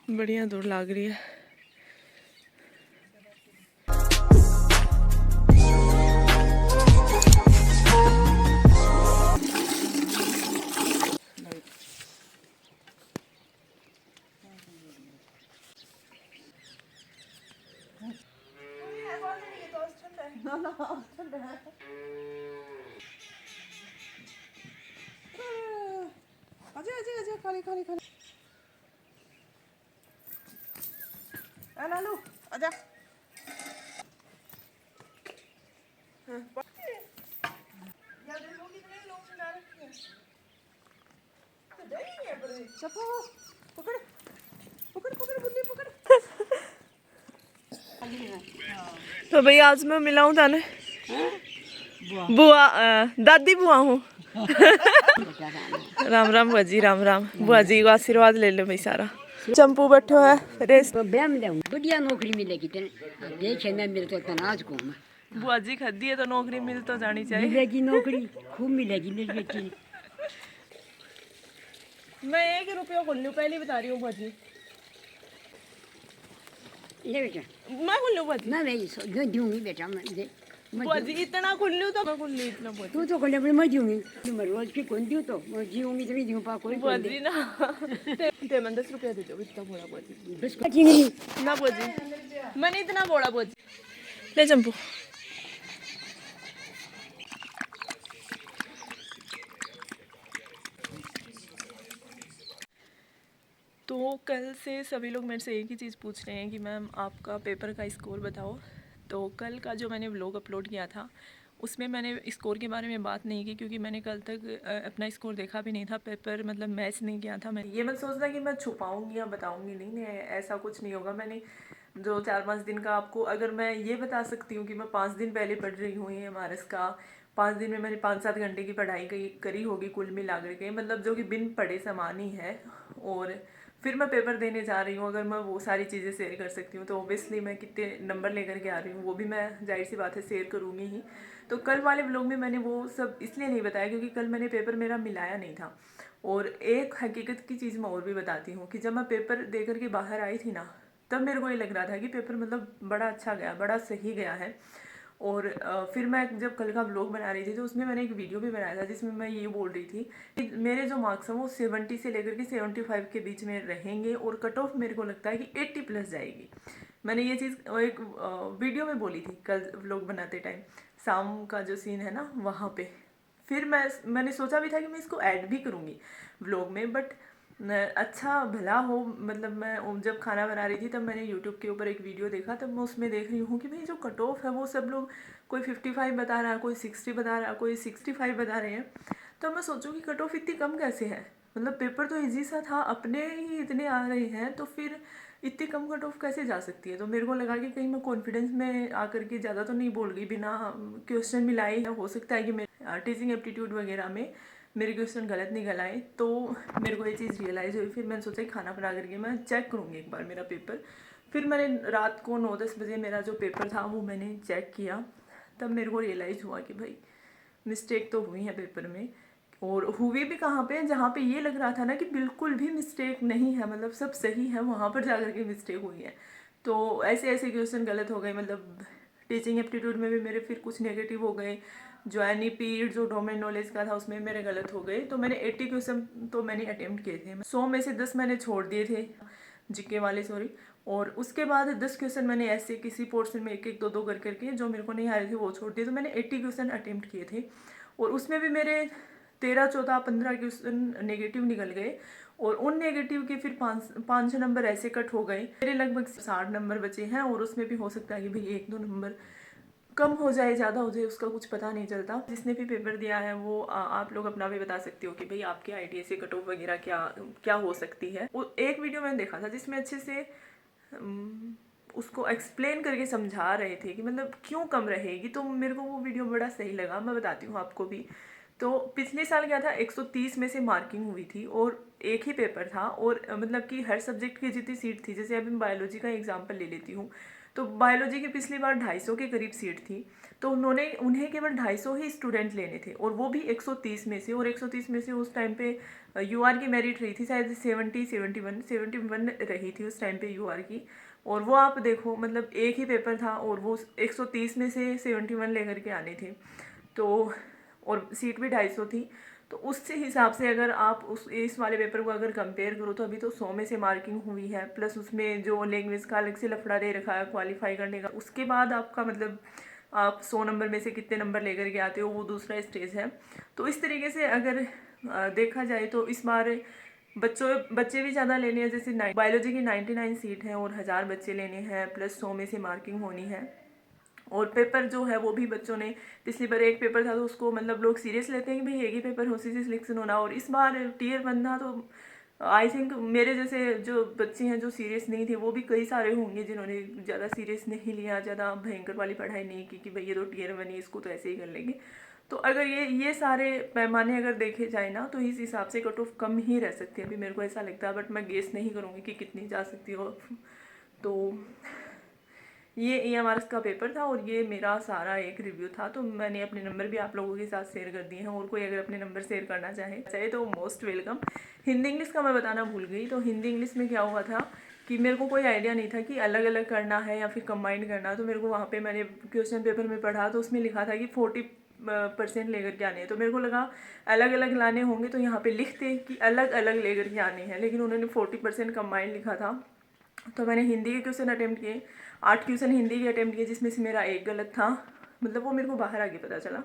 बढ़िया दूर लग रही है। खाली खाली खाली लालू आजा। पकड़ पकड़ पकड़ बुल्ली पकड़। तो भैया आज मैं मिला हूँ थाने बुआ दादी बुआ हूँ। राम राम बुआ जी, राम राम बुआ जी को आशीर्वाद ले लो भाई सारा। चंपू बैठो है रेस बढ़िया नौकरी मिलेगी देखे मैं मिल तो तनाज को बुआ जी खदी है तो नौकरी मिल तो जानी चाहिए। मिलेगी नौकरी खूब मिलेगी मेरी बेटी। मैं 1 रुपया खोल लूँ पहले बता रही हूँ बुआ जी। ले बेटा मैं खोल लूँ बुआ जी। मैं नहीं दूंगी बेटा मैं बुआ जी इतना खोल लूँ तो मैं खोल लूँ इतना बुआ जी। तू तो खोले मैं दूंगी मैं रोज की कौन दूँ तो मैं जीऊंगी तो नहीं दूँ पा कोई बुआ जी ना ते मन 10 रुपया दे दो इतना बोला बुआ जी। बिस्कुट नहीं ना बुआ जी मैंने इतना बोला बुआ जी। ले चंपू तो कल से सभी लोग मेरे से एक ही चीज़ पूछ रहे हैं कि मैम आपका पेपर का स्कोर बताओ। तो कल का जो मैंने व्लॉग अपलोड किया था उसमें मैंने स्कोर के बारे में बात नहीं की क्योंकि मैंने कल तक अपना स्कोर देखा भी नहीं था। पेपर मतलब मैच नहीं किया था। मैं ये मत सोचना कि मैं छुपाऊंगी या बताऊंगी नहीं, ऐसा कुछ नहीं होगा। मैंने जो 4-5 दिन का आपको अगर मैं ये बता सकती हूँ कि मैं 5 दिन पहले पढ़ रही हूँ ये MRS का, 5 दिन में मैंने 5-7 घंटे की पढ़ाई करी होगी कुल मिला करके, मतलब जो कि बिन पढ़े समान ही है। और फिर मैं पेपर देने जा रही हूँ, अगर मैं वो सारी चीज़ें शेयर कर सकती हूँ तो ओबियसली मैं कितने नंबर लेकर के आ रही हूँ वो भी मैं जाहिर सी बात है शेयर करूँगी ही। तो कल वाले व्लॉग में मैंने वो सब इसलिए नहीं बताया क्योंकि कल मैंने पेपर मेरा मिलाया नहीं था। और एक हकीकत की चीज़ मैं और भी बताती हूँ कि जब मैं पेपर दे करके बाहर आई थी ना तब मेरे को ये लग रहा था कि पेपर मतलब बड़ा अच्छा गया, बड़ा सही गया है। और फिर मैं जब कल का व्लॉग बना रही थी तो उसमें मैंने एक वीडियो भी बनाया था जिसमें मैं ये बोल रही थी कि मेरे जो मार्क्स हैं वो 70 से लेकर के 75 के बीच में रहेंगे और कट ऑफ मेरे को लगता है कि 80 प्लस जाएगी। मैंने ये चीज़ एक वीडियो में बोली थी कल व्लॉग बनाते टाइम, शाम का जो सीन है ना वहाँ पे। फिर मैंने सोचा भी था कि मैं इसको ऐड भी करूँगी व्लॉग में, बट अच्छा भला हो, मतलब मैं जब खाना बना रही थी तब मैंने यूट्यूब के ऊपर एक वीडियो देखा, तब मैं उसमें देख रही हूँ कि भाई जो कट ऑफ है वो सब लोग कोई 55 बता रहा है, कोई 60 बता रहा है, कोई 65 बता रहे हैं। तो मैं सोचूं कि कट ऑफ इतनी कम कैसे है, मतलब पेपर तो ईजी सा था, अपने ही इतने आ रहे हैं तो फिर इतनी कम कट ऑफ कैसे जा सकती है। तो मेरे को लगा कि कहीं मैं कॉन्फिडेंस में आकर के ज़्यादा तो नहीं बोल गई, बिना क्वेश्चन मिलाई। हो सकता है कि मैं टीचिंग एप्टीट्यूड वगैरह में मेरे क्वेश्चन गलत निकल आए, तो मेरे को ये चीज़ रियलाइज़ हुई। फिर मैंने सोचा कि खाना बना करके मैं चेक करूँगी एक बार मेरा पेपर। फिर मैंने रात को 9-10 बजे मेरा जो पेपर था वो मैंने चेक किया, तब मेरे को रियलाइज़ हुआ कि भाई मिस्टेक तो हुई है पेपर में। और हुई भी कहाँ पे, जहाँ पे ये लग रहा था ना कि बिल्कुल भी मिस्टेक नहीं है, मतलब सब सही है, वहाँ पर जा करके मिस्टेक हुई है। तो ऐसे ऐसे क्वेश्चन गलत हो गए, मतलब टीचिंग एप्टीट्यूड में भी मेरे फिर कुछ नेगेटिव हो गए। जो NEP जो डोमेन नॉलेज का था उसमें मेरे गलत हो गए। तो मैंने 80 क्वेश्चन तो मैंने अटेम्प्ट किए थे, 100 में से 10 मैंने छोड़ दिए थे, जीके वाले सॉरी। और उसके बाद 10 क्वेश्चन मैंने ऐसे किसी पोर्शन में एक एक दो कर करके जो मेरे को नहीं आ रहे थे वो छोड़ दिए। तो मैंने 80 क्वेश्चन अटेम्प्ट किए थे और उसमें भी मेरे 13-14-15 क्वेश्चन नेगेटिव निकल गए। और उन नेगेटिव के फिर 5 नंबर ऐसे कट हो गए, मेरे लगभग 60 नंबर बचे हैं। और उसमें भी हो सकता है कि भाई 1-2 नंबर कम हो जाए, ज़्यादा हो जाए, उसका कुछ पता नहीं चलता। जिसने भी पेपर दिया है वो आप लोग अपना भी बता सकते हो कि भाई आपके आइडिया से कट ऑफ वगैरह क्या क्या हो सकती है। वो एक वीडियो मैंने देखा था जिसमें अच्छे से उसको एक्सप्लेन करके समझा रहे थे कि मतलब क्यों कम रहेगी, तो मेरे को वो वीडियो बड़ा सही लगा। मैं बताती हूँ आपको भी। तो पिछले साल क्या था, 130 में से मार्किंग हुई थी और एक ही पेपर था। और मतलब कि हर सब्जेक्ट की जितनी सीट थी, जैसे अभी मैं बायोलॉजी का एग्जाम्पल ले लेती हूँ, तो बायोलॉजी की पिछली बार 250 के करीब सीट थी, तो उन्हें केवल 250 ही स्टूडेंट लेने थे, और वो भी 130 में से। और 130 में से उस टाइम पे यूआर की मेरिट रही थी शायद 71 रही थी उस टाइम पे यूआर की। और वो आप देखो, मतलब एक ही पेपर था और वो 130 में से 71 लेकर के आने थे, तो और सीट भी 250 थी। तो उससे हिसाब से अगर आप इस वाले पेपर को अगर कंपेयर करो, तो अभी तो 100 में से मार्किंग हुई है, प्लस उसमें जो लैंग्वेज का अलग से लफड़ा दे रखा है क्वालिफाई करने का, उसके बाद आपका मतलब आप 100 नंबर में से कितने नंबर लेकर के आते हो, वो दूसरा स्टेज है। तो इस तरीके से अगर देखा जाए तो इस बार बच्चे भी ज़्यादा लेने हैं, जैसे बायोलॉजी की 99 सीट है और 1000 बच्चे लेने हैं, प्लस 100 में से मार्किंग होनी है। और पेपर जो है वो भी बच्चों ने, पिछली बार एक पेपर था तो उसको मतलब लोग सीरियस लेते हैं कि भाई एक ही पेपर हो, उसी से सिलेक्शन होना, और इस बार टीयर 1 था, तो आई थिंक मेरे जैसे जो बच्चे हैं जो सीरियस नहीं थे, वो भी कई सारे होंगे जिन्होंने ज़्यादा सीरियस नहीं लिया, ज़्यादा भयंकर वाली पढ़ाई नहीं की कि भाई ये तो टीयर 1 है, इसको तो ऐसे ही कर लेंगे। तो अगर ये सारे पैमाने अगर देखे जाए ना, तो इस हिसाब से कट ऑफ कम ही रह सकती है, अभी मेरे को ऐसा लगता है, बट मैं गेस नहीं करूँगी कि कितनी जा सकती हो। तो ये EMRS का पेपर था और ये मेरा सारा एक रिव्यू था। तो मैंने अपने नंबर भी आप लोगों के साथ शेयर कर दिए हैं, और कोई अगर अपने नंबर शेयर करना चाहे तो मोस्ट वेलकम। हिंदी इंग्लिश का मैं बताना भूल गई, तो हिंदी इंग्लिश में क्या हुआ था कि मेरे को कोई आइडिया नहीं था कि अलग अलग करना है या फिर कंबाइंड करना। तो मेरे को वहाँ पे मैंने क्वेश्चन पेपर में पढ़ा, तो उसमें लिखा था कि 40% लेकर के आने हैं, तो मेरे को लगा अलग अलग लाने होंगे, तो यहाँ पे लिखते कि अलग अलग लेकर के आने हैं, लेकिन उन्होंने 40% कंबाइंड लिखा था। तो मैंने हिंदी के क्वेश्चन अटैम्प्ट किए, 8 क्वेश्चन हिंदी के अटैम्प्ट किए, जिसमें से मेरा एक गलत था, मतलब वो मेरे को बाहर आगे पता चला।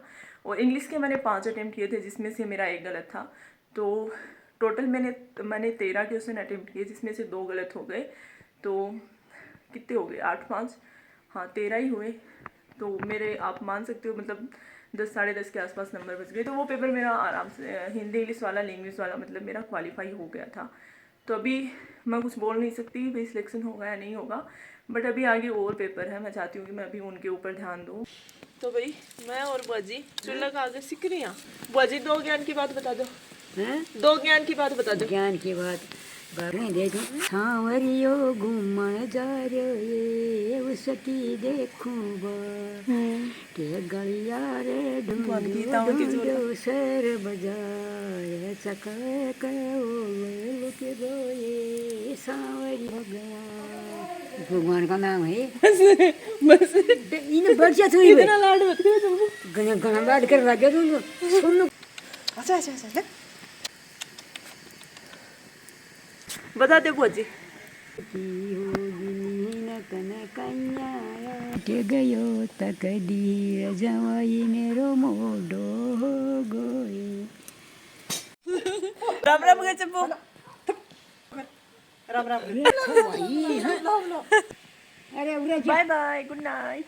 और इंग्लिश के मैंने 5 अटैम्प्ट किए थे, जिसमें से मेरा एक गलत था। तो टोटल मैंने 13 क्वेश्चन अटैम्प्ट किए, जिसमें से 2 गलत हो गए। तो कितने हो गए, 8 5, हाँ 13 ही हुए। तो मेरे आप मान सकते हो मतलब 10 साढ़े 10 के आसपास नंबर बच गए। तो वो पेपर मेरा आराम से हिंदी इंग्लिश वाला लैंग्वेज वाला मतलब मेरा क्वालिफाई हो गया था। तो अभी मैं कुछ बोल नहीं सकती भाई सिलेक्शन होगा या नहीं होगा, बट अभी आगे और पेपर है, मैं चाहती हूँ कि मैं अभी उनके ऊपर ध्यान दूँ। तो भाई मैं और बुआजी चूल्हा का आगे सीख रही हैं। बुआजी 2 ज्ञान की बात बता दो, हैं? 2 ज्ञान की बात बता दो। ज्ञान की बात बातें दे दूं। सांवरियो घूमन जा रे उसकी देखूं के गलिया रे ढूंढो सर बजाए सके के ओ के गोये सांवरी भगवान का नाम है। बस इन बढ़ जा तू इतना लाड मत करो तुम। गना गना लाड कर लगे तू सुन लो। अच्छा बता दे बुआजी। के गयो तकदीर जवाई मेरो मोडो हो गोई। राम राम गए चप्पू। अरे बाय बाय, गुड नाइट।